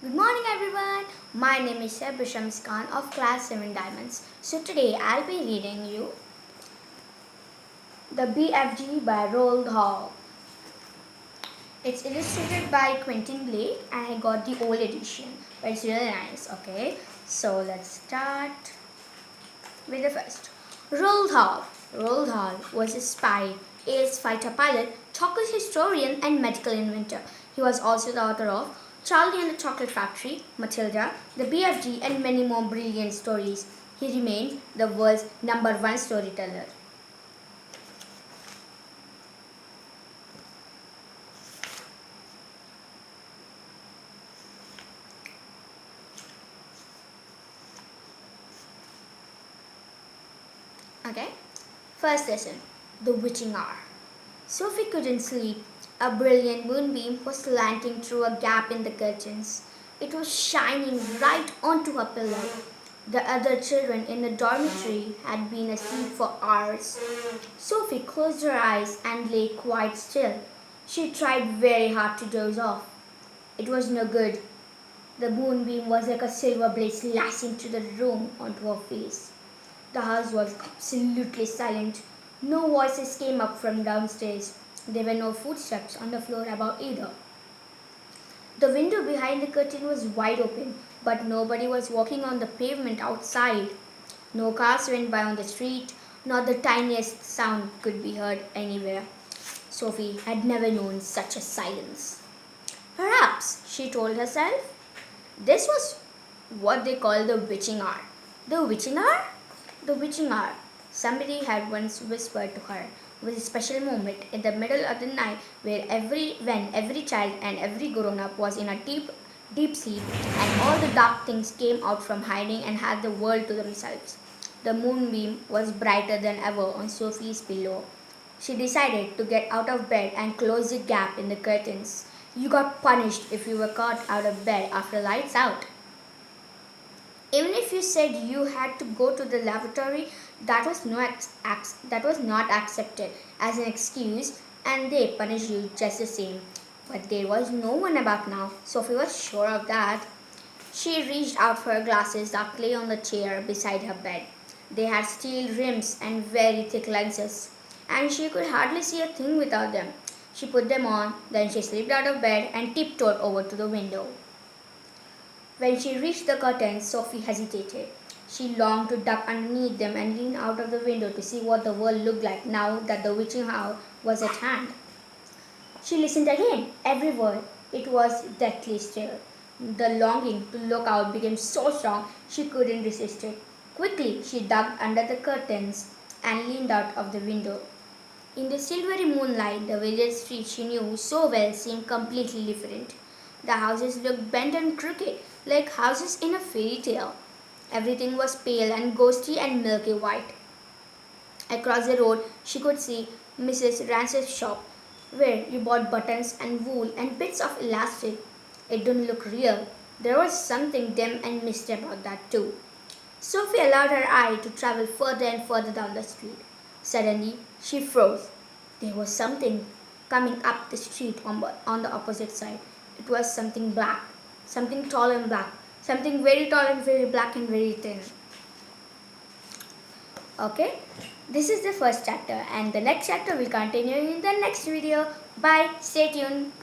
Good morning everyone. My name is September Khan of class 7 Diamonds. So today I'll be reading you the BFG by Roald Dahl. It's illustrated by Quentin Blake and I got the old edition, but it's really nice. Okay, so let's start with the first. Roald Dahl. Roald Dahl was a spy, ace fighter pilot, chocolate historian, and medical inventor. He was also the author of Charlie and the Chocolate Factory, Matilda, the BFG, and many more brilliant stories. He remained the world's #1 storyteller. Okay? First lesson, the witching hour. Sophie couldn't sleep. A brilliant moonbeam was slanting through a gap in the curtains. It was shining right onto her pillow. The other children in the dormitory had been asleep for hours. Sophie closed her eyes and lay quite still. She tried very hard to doze off. It was no good. The moonbeam was like a silver blade slashing through the room onto her face. The house was absolutely silent. No voices came up from downstairs. There were no footsteps on the floor above either. The window behind the curtain was wide open, but nobody was walking on the pavement outside. No cars went by on the street, not the tiniest sound could be heard anywhere. Sophie had never known such a silence. Perhaps, she told herself, this was what they call the witching hour. The witching hour? The witching hour, somebody had once whispered to her, was a special moment in the middle of the night when every child and every grown-up was in a deep sleep and all the dark things came out from hiding and had the world to themselves. The moonbeam was brighter than ever on Sophie's pillow. She decided to get out of bed and close the gap in the curtains. You got punished if you were caught out of bed after lights out. Even if you said you had to go to the lavatory, that was not accepted as an excuse, and they punished you just the same. But there was no one about now. Sophie was sure of that. She reached out for her glasses that lay on the chair beside her bed. They had steel rims and very thick lenses, and she could hardly see a thing without them. She put them on, then she slipped out of bed and tiptoed over to the window. When she reached the curtains, Sophie hesitated. She longed to duck underneath them and lean out of the window to see what the world looked like now that the witching hour was at hand. She listened again, every word. It was deathly still. The longing to look out became so strong she couldn't resist it. Quickly, she ducked under the curtains and leaned out of the window. In the silvery moonlight, the village street she knew so well seemed completely different. The houses looked bent and crooked, like houses in a fairy tale. Everything was pale and ghostly and milky white. Across the road, she could see Mrs. Rance's shop, where you bought buttons and wool and bits of elastic. It didn't look real. There was something dim and misty about that too. Sophie allowed her eye to travel further and further down the street. Suddenly, she froze. There was something coming up the street on the opposite side. It was something black, something tall and black, something very tall and very black and very thin. Okay, this is the first chapter, and the next chapter will continue in the next video. Bye, stay tuned.